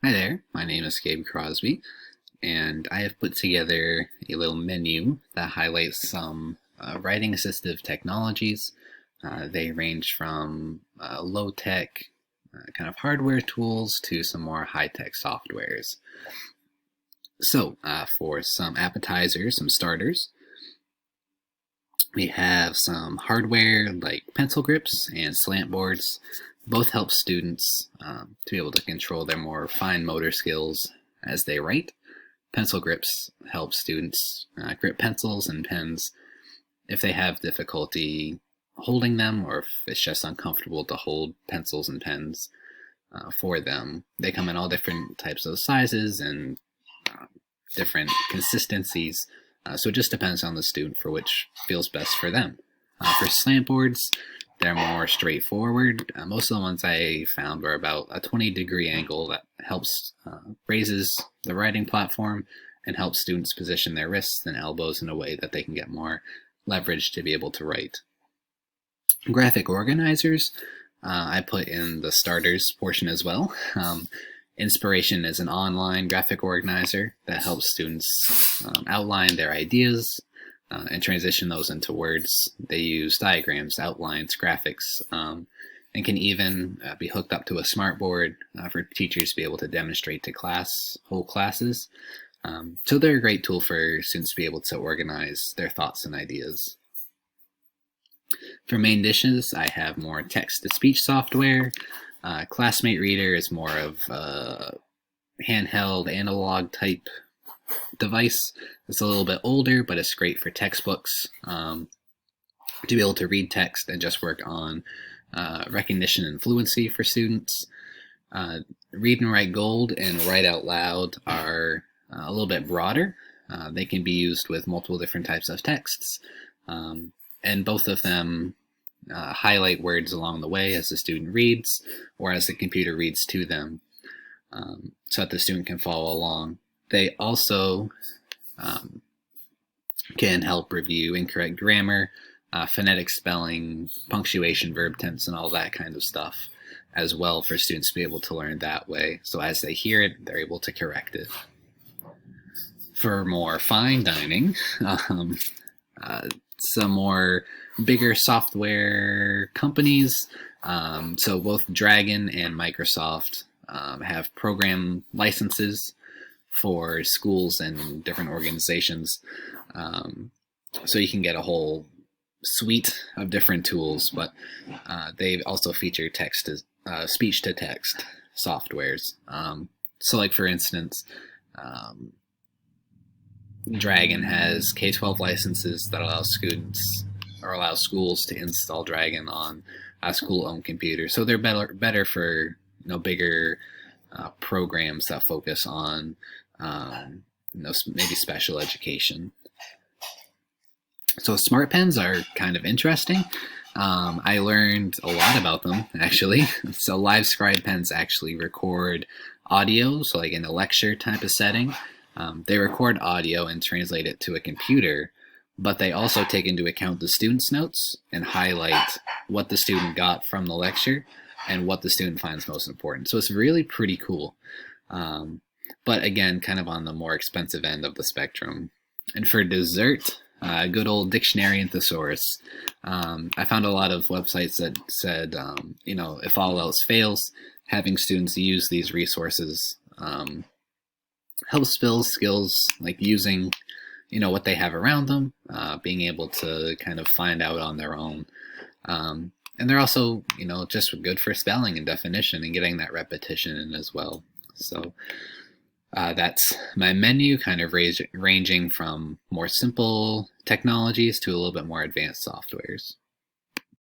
Hi there, my name is Gabe Crosby, and I have put together a little menu that highlights some writing assistive technologies. They range from low-tech kind of hardware tools to some more high-tech softwares. So for some appetizers, some starters, we have some hardware like pencil grips and slant boards. Both help students to be able to control their more fine motor skills as they write. Pencil grips help students grip pencils and pens if they have difficulty holding them, or if it's just uncomfortable to hold pencils and pens for them. They come in all different types of sizes and different consistencies, so it just depends on the student for which feels best for them. For slant boards, they're more straightforward. Most of the ones I found were about a 20-degree angle that helps raises the writing platform and helps students position their wrists and elbows in a way that they can get more leverage to be able to write. Graphic organizers, I put in the starters portion as well. Inspiration is an online graphic organizer that helps students outline their ideas and transition those into words. They use diagrams, outlines, graphics, and can even be hooked up to a smartboard for teachers to be able to demonstrate to whole classes. So they're a great tool for students to be able to organize their thoughts and ideas. For main dishes, I have more text-to-speech software. Classmate Reader is more of a handheld analog type device. It's a little bit older, but it's great for textbooks to be able to read text and just work on recognition and fluency for students. Read and Write Gold and Write Out Loud are a little bit broader. They can be used with multiple different types of texts, and both of them highlight words along the way as the student reads or as the computer reads to them, so that the student can follow along. They also can help review incorrect grammar, phonetic spelling, punctuation, verb tense, and all that kind of stuff as well, for students to be able to learn that way. So as they hear it, they're able to correct it. For more fine dining, some more bigger software companies, so both Dragon and Microsoft have program licenses for schools and different organizations, so you can get a whole suite of different tools, but they also feature speech to text softwares. So like for instance, Dragon has K-12 licenses that allow schools to install Dragon on a school-owned computer. So they're better for bigger programs that focus on maybe special education. So smart pens are kind of interesting. I learned a lot about them, actually. So LiveScribe pens actually record audio, so like in a lecture type of setting. They record audio and translate it to a computer, but they also take into account the student's notes and highlight what the student got from the lecture and what the student finds most important. So it's really pretty cool. But again, kind of on the more expensive end of the spectrum. And for dessert, good old dictionary and thesaurus. I found a lot of websites that said, if all else fails, having students use these resources helps build skills like using, what they have around them, being able to kind of find out on their own. And they're also, just good for spelling and definition and getting that repetition in as well. So that's my menu, kind of ranging from more simple technologies to a little bit more advanced softwares.